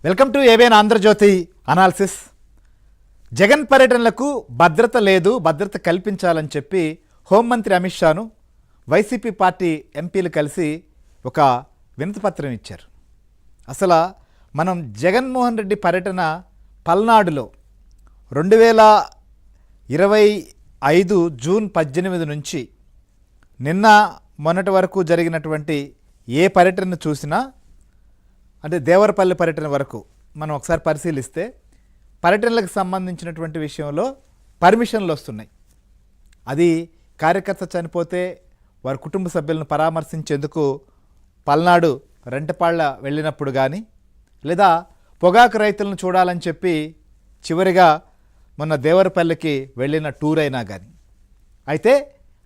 Welcome to ABN Andhra Jyothy analysis. Jagan పర్యటనలకు భద్రత లేదు, భద్రత కల్పించాలని చెప్పి హోంమంత్రి అమిత్ షాను వైసీపీ పార్టీ ఎంపీలు కలిసి ఒక వినతిపత్రం ఇచ్చారు. అసలు మనం జగన్మోహన్ రెడ్డి పర్యటన పల్నాడులో 2025 జూన్ 18 నుంచి నిన్న మొన్నటి వరకు జరిగినటువంటి ఏ పర్యటన చూసినా, అంటే దేవరపల్లి పర్యటన వరకు మనం ఒకసారి పరిశీలిస్తే పర్యటనలకు సంబంధించినటువంటి విషయంలో పర్మిషన్లు వస్తున్నాయి. అది కార్యకర్త చనిపోతే వారి కుటుంబ సభ్యులను పరామర్శించేందుకు పల్నాడు రెంటపాళ్ళ వెళ్ళినప్పుడు కానీ, లేదా పొగాకు రైతులను చూడాలని చెప్పి చివరిగా మొన్న దేవరపల్లికి వెళ్ళిన టూర్ అయినా కానీ. అయితే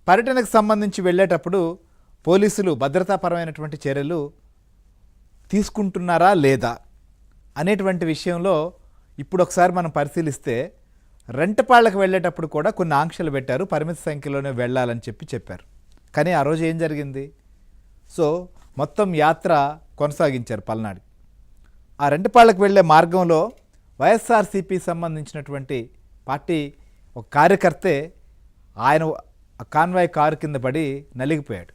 పర్యటనకు సంబంధించి వెళ్ళేటప్పుడు పోలీసులు భద్రతాపరమైనటువంటి చర్యలు తీసుకుంటున్నారా లేదా అనేటువంటి విషయంలో ఇప్పుడు ఒకసారి మనం పరిశీలిస్తే రెంటపాళ్ళకు వెళ్ళేటప్పుడు కూడా కొన్ని ఆంక్షలు పెట్టారు, పరిమిత సంఖ్యలోనే వెళ్ళాలని చెప్పారు. కానీ ఆ రోజు ఏం జరిగింది? సో మొత్తం యాత్ర కొనసాగించారు పల్నాడు. ఆ రెంటపాళ్ళకు వెళ్ళే మార్గంలో వైఎస్ఆర్సీపీ సంబంధించినటువంటి పార్టీ ఒక కార్యకర్తే ఆయన కాన్వాయ్ కారు కింద పడి నలిగిపోయాడు.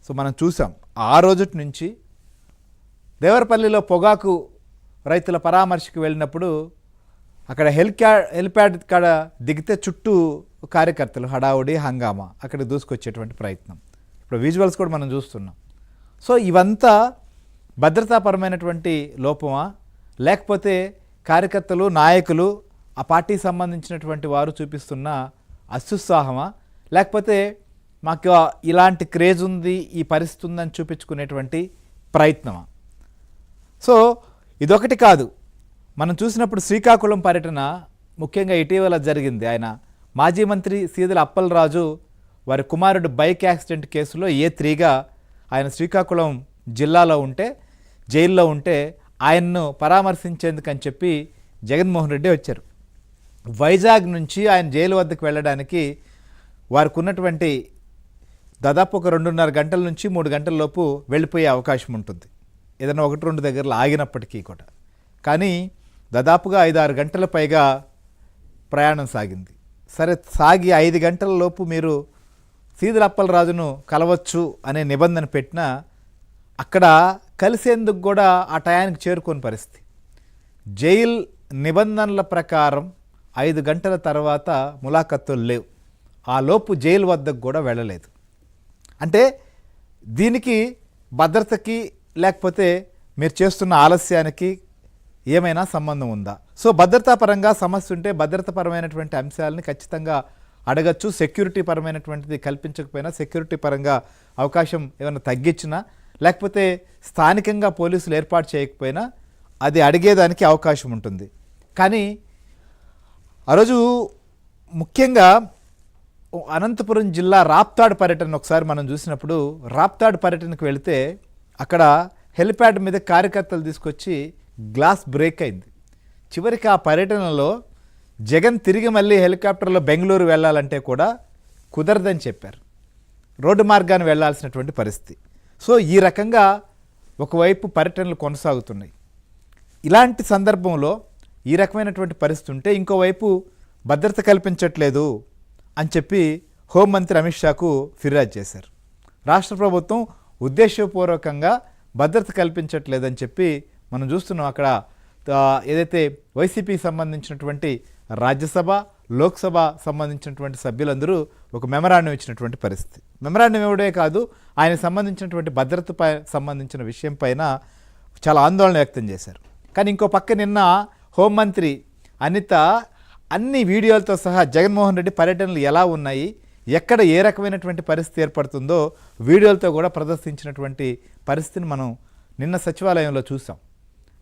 సో మనం చూసాం ఆ రోజు నుంచి దేవరపల్లిలో పొగాకు రైతుల పరామర్శకు వెళ్ళినప్పుడు అక్కడ హెలిప్యాడ్ కాడ దిగితే చుట్టూ కార్యకర్తలు హడావుడి హంగామా అక్కడ దూసుకొచ్చేటువంటి ప్రయత్నం ఇప్పుడు విజువల్స్ కూడా మనం చూస్తున్నాం. సో ఇవంతా భద్రతాపరమైనటువంటి లోపమా, లేకపోతే కార్యకర్తలు నాయకులు ఆ పార్టీకి సంబంధించినటువంటి వారు చూపిస్తున్న అత్యుత్సాహమా, లేకపోతే మాకు ఇలాంటి క్రేజ్ ఉంది, ఈ పరిస్థితి ఉందని చూపించుకునేటువంటి ప్రయత్నమా? సో ఇదొకటి కాదు, మనం చూసినప్పుడు శ్రీకాకుళం పర్యటన ముఖ్యంగా ఇటీవల జరిగింది. ఆయన మాజీ మంత్రి సీదల అప్పలరాజు వారి కుమారుడు బైక్ యాక్సిడెంట్ కేసులో A3గా ఆయన శ్రీకాకుళం జిల్లాలో ఉంటే, జైల్లో ఉంటే ఆయన్ను పరామర్శించేందుకని చెప్పి జగన్మోహన్ రెడ్డి వచ్చారు. వైజాగ్ నుంచి ఆయన జైలు వద్దకు వెళ్ళడానికి వారికి ఉన్నటువంటి దాదాపు ఒక 2.5 గంటల నుంచి 3 గంటల లోపు వెళ్ళిపోయే అవకాశం ఉంటుంది, ఏదైనా 1-2 దగ్గరలో ఆగినప్పటికీ కూడా. కానీ దాదాపుగా 5-6 గంటల పైగా ప్రయాణం సాగింది. సరే, సాగి 5 గంటల లోపు మీరు సీదల అప్పలరాజును కలవచ్చు అనే నిబంధన పెట్టినా అక్కడ కలిసేందుకు కూడా ఆ టయానికి చేరుకోని పరిస్థితి. జైల్ నిబంధనల ప్రకారం 5 గంటల తర్వాత ములాఖతులు లేవు, ఆ లోపు జైలు వద్దకు కూడా వెళ్ళలేదు. అంటే దీనికి భద్రతకి లేకపోతే మీరు చేస్తున్న ఆలస్యానికి ఏమైనా సంబంధం ఉందా? సో భద్రతాపరంగా సమస్య ఉంటే భద్రతాపరమైనటువంటి అంశాలని ఖచ్చితంగా అడగచ్చు. సెక్యూరిటీ పరమైనటువంటిది కల్పించకపోయినా, సెక్యూరిటీ పరంగా అవకాశం ఏమైనా తగ్గించినా, లేకపోతే స్థానికంగా పోలీసులు ఏర్పాటు చేయకపోయినా అది అడిగేదానికి అవకాశం ఉంటుంది. కానీ ఆ రోజు ముఖ్యంగా అనంతపురం జిల్లా రాప్తాడు పర్యటన ఒకసారి మనం చూసినప్పుడు, రాప్తాడు పర్యటనకు వెళితే అక్కడ హెలిప్యాడ్ మీద కార్యకర్తలు తీసుకొచ్చి గ్లాస్ బ్రేక్ అయింది. చివరికి ఆ పర్యటనలో జగన్ తిరిగి మళ్ళీ హెలికాప్టర్లో బెంగళూరు వెళ్ళాలంటే కూడా కుదరదని చెప్పారు, రోడ్డు మార్గాన్ని వెళ్ళాల్సినటువంటి పరిస్థితి. సో ఈ రకంగా ఒకవైపు పర్యటనలు కొనసాగుతున్నాయి. ఇలాంటి సందర్భంలో ఈ రకమైనటువంటి పరిస్థితి ఉంటే ఇంకోవైపు భద్రత కల్పించట్లేదు అని చెప్పి హోంమంత్రి అమిత్ షాకు ఫిర్యాదు చేశారు. రాష్ట్ర ప్రభుత్వం ఉద్దేశపూర్వకంగా భద్రత కల్పించట్లేదని చెప్పి మనం చూస్తున్నాం. అక్కడ ఏదైతే వైసీపీకి సంబంధించినటువంటి రాజ్యసభ, లోక్సభ సంబంధించినటువంటి సభ్యులందరూ ఒక మెమరాండం ఇచ్చినటువంటి పరిస్థితి. మెమరాండం ఇవ్వడే కాదు, ఆయనకు సంబంధించినటువంటి భద్రతపై సంబంధించిన విషయం పైన చాలా ఆందోళన వ్యక్తం చేశారు. కానీ ఇంకో పక్క నిన్న హోంమంత్రి అనిత అన్ని వీడియోలతో సహా జగన్మోహన్ రెడ్డి పర్యటనలు ఎలా ఉన్నాయి, ఎక్కడ ఏ రకమైనటువంటి పరిస్థితి ఏర్పడుతుందో వీడియోలతో కూడా ప్రదర్శించినటువంటి పరిస్థితిని మనం నిన్న సచివాలయంలో చూసాం.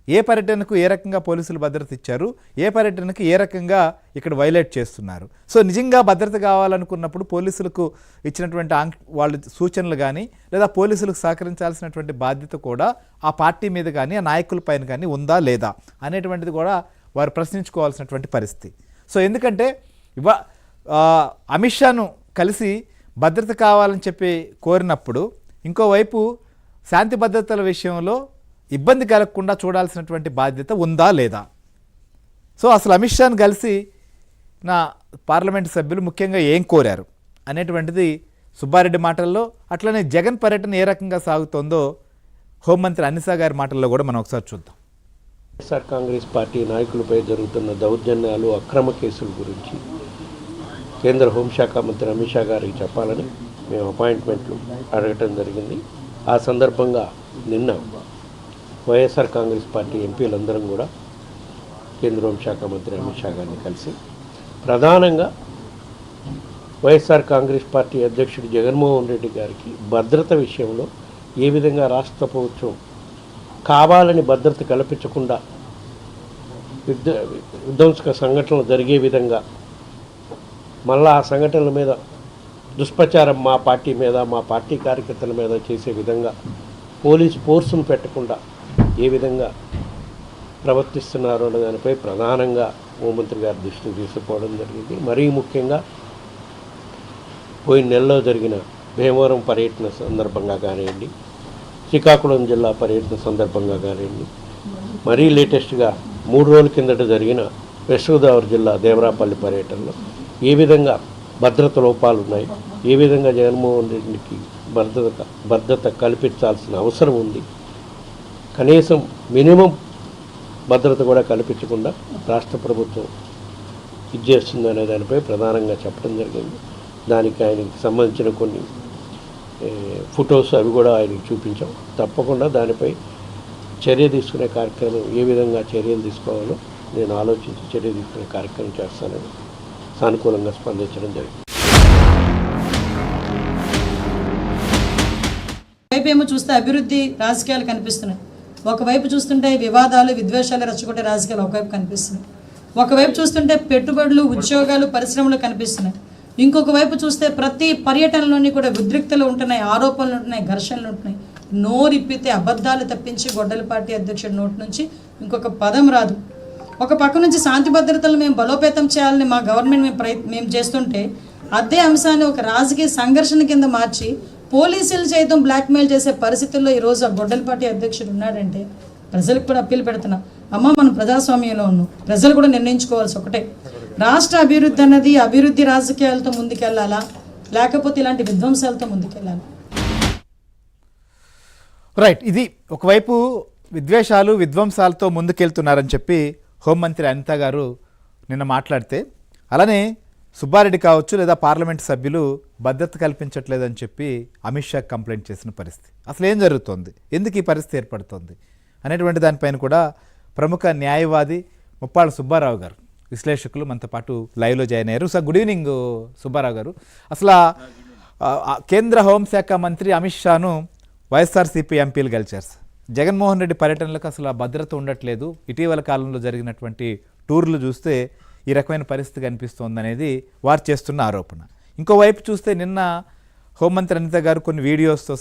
ఏ పర్యటనకు ఏ రకంగా పోలీసులు భద్రత ఇచ్చారు, ఏ పర్యటనకు ఏ రకంగా ఇక్కడ వైలేట్ చేస్తున్నారు. సో నిజంగా భద్రత కావాలనుకున్నప్పుడు పోలీసులకు ఇచ్చినటువంటి వాళ్ళ సూచనలు కానీ, లేదా పోలీసులకు సహకరించాల్సినటువంటి బాధ్యత కూడా ఆ పార్టీ మీద కానీ, ఆ నాయకుల పైన కానీ ఉందా లేదా అనేటువంటిది కూడా వారు ప్రశ్నించుకోవాల్సినటువంటి పరిస్థితి. సో ఎందుకంటే అమిత్ షాను కలిసి భద్రత కావాలని చెప్పి కోరినప్పుడు ఇంకోవైపు శాంతి భద్రతల విషయంలో ఇబ్బంది కలగకుండా చూడాల్సినటువంటి బాధ్యత ఉందా లేదా? సో అసలు అమిత్ షాను కలిసి నా పార్లమెంటు సభ్యులు ముఖ్యంగా ఏం కోరారు అనేటువంటిది సుబ్బారెడ్డి మాటల్లో, అట్లనే జగన్ పర్యటన ఏ రకంగా సాగుతోందో హోంమంత్రి అనిత గారి మాటల్లో కూడా మనం ఒకసారి చూద్దాం. వైఎస్ఆర్ కాంగ్రెస్ పార్టీ నాయకులపై జరుగుతున్న దౌర్జన్యాలు, అక్రమ కేసుల గురించి కేంద్ర హోంశాఖ మంత్రి అమిత్ షా గారికి చెప్పాలని మేము అపాయింట్మెంట్లు అడగటం జరిగింది. ఆ సందర్భంగా నిన్న వైఎస్ఆర్ కాంగ్రెస్ పార్టీ ఎంపీలందరం కూడా కేంద్ర హోంశాఖ మంత్రి అమిత్ షా గారిని కలిసి ప్రధానంగా వైఎస్ఆర్ కాంగ్రెస్ పార్టీ అధ్యక్షుడు జగన్మోహన్ రెడ్డి గారికి భద్రత విషయంలో ఏ విధంగా రాష్ట్ర ప్రభుత్వం కావాలని భద్రత కల్పించకుండా విధ్వంసక సంఘటనలు జరిగే విధంగా మళ్ళా ఆ సంఘటనల మీద దుష్ప్రచారం మా పార్టీ మీద, మా పార్టీ కార్యకర్తల మీద చేసే విధంగా పోలీసు ఫోర్సును పెట్టకుండా ఏ విధంగా ప్రవర్తిస్తున్నారు అనే దానిపై ప్రధానంగా హోంమంత్రి గారి దృష్టికి తీసుకుపోవడం జరిగింది. మరీ ముఖ్యంగా పోయిన నెలలో జరిగిన భీమవరం పర్యటన సందర్భంగా కానివ్వండి, శ్రీకాకుళం జిల్లా పర్యటన సందర్భంగా కానివ్వండి, మరీ లేటెస్ట్గా 3 రోజుల కిందట జరిగిన వెస్ట్ గోదావరి జిల్లా దేవరాపల్లి పర్యటనలో ఏ విధంగా భద్రత లోపాలు ఉన్నాయి, ఏ విధంగా జగన్మోహన్ రెడ్డికి భద్రత కల్పించాల్సిన అవసరం ఉంది, కనీసం మినిమం భద్రత కూడా కల్పించకుండా రాష్ట్ర ప్రభుత్వం ఇచ్చేస్తుందనే దానిపై ప్రధానంగా చెప్పడం జరిగింది. దానికి ఆయనకి సంబంధించిన కొన్ని ఫొటోస్ అవి కూడా ఆయనకి చూపించాం. తప్పకుండా దానిపై చర్య తీసుకునే కార్యక్రమం, ఏ విధంగా చర్యలు తీసుకోవాలో నేను ఆలోచించి చర్య తీసుకునే కార్యక్రమం చేస్తానని సానుకూలంగా స్పందించడం జరిగింది. వైపు ఏమో చూస్తే అభివృద్ధి రాజకీయాలు కనిపిస్తున్నాయి, ఒకవైపు చూస్తుంటే వివాదాలు, విద్వేషాలు రెచ్చగొట్టే రాజకీయాలు ఒకవైపు కనిపిస్తున్నాయి, ఒకవైపు చూస్తుంటే పెట్టుబడులు, ఉద్యోగాలు, పరిశ్రమలు కనిపిస్తున్నాయి, ఇంకొక వైపు చూస్తే ప్రతి పర్యటనలోని కూడా ఉద్రిక్తలు ఉంటున్నాయి, ఆరోపణలు ఉంటున్నాయి, ఘర్షణలు ఉంటున్నాయి. నోరిప్పితే అబద్ధాలు తప్పించి గొడ్డలి పార్టీ అధ్యక్షుడి నోటి నుంచి ఇంకొక పదం రాదు. ఒక పక్క నుంచి శాంతి భద్రతలు మేము బలోపేతం చేయాలని మా గవర్నమెంట్ మేము చేస్తుంటే అదే అంశాన్ని ఒక రాజకీయ సంఘర్షణ కింద మార్చి పోలీసులు సైతం బ్లాక్మెయిల్ చేసే పరిస్థితుల్లో ఈరోజు ఆ గొడ్డలి పార్టీ అధ్యక్షుడు ఉన్నాడంటే ప్రజలకు కూడా అప్పీల్ పెడుతున్నాం. అమ్మ, మనం ప్రజాస్వామ్యంలో ఉన్నాం, ప్రజలు కూడా నిర్ణయించుకోవాల్సి ఒకటే, రాష్ట్ర అభివృద్ధి అన్నది అభివృద్ధి రాజకీయాలతో ముందుకెళ్లాలా, లేకపోతే ఇలాంటి విధ్వంసాలతో ముందుకెళ్ళాలి. రైట్, ఇది ఒకవైపు విద్వేషాలు, విధ్వంసాలతో ముందుకెళ్తున్నారని చెప్పి హోంమంత్రి అనిత గారు నిన్న మాట్లాడితే, అలానే సుబ్బారెడ్డి కావచ్చు లేదా పార్లమెంట్ సభ్యులు భద్రత కల్పించట్లేదని చెప్పి అమిత్ షా కంప్లైంట్ చేసిన పరిస్థితి. అసలు ఏం జరుగుతోంది, ఎందుకు ఈ పరిస్థితి ఏర్పడుతోంది అనేటువంటి దానిపైన కూడా ప్రముఖ న్యాయవాది ముప్పాళ్ళ సుబ్బారావు గారు, విశ్లేషకులు మనతో పాటు లైవ్లో జాయిన్ అయ్యారు. సార్, గుడ్ ఈవినింగ్ సుబ్బారావు గారు. అసలు కేంద్ర హోంశాఖ మంత్రి అమిత్ షాను వైఎస్ఆర్సీపీ ఎంపీలు గెలిచారు. జగన్మోహన్ రెడ్డి పర్యటనలకు అసలు భద్రత ఉండట్లేదు, ఇటీవల కాలంలో జరిగినటువంటి టూర్లు చూస్తే ఈ రకమైన పరిస్థితి కనిపిస్తోంది అనేది వారు చేస్తున్న ఆరోపణ. ఇంకోవైపు చూస్తే నిన్న హోంమంత్రి అనిత గారు కొన్ని వీడియోస్తో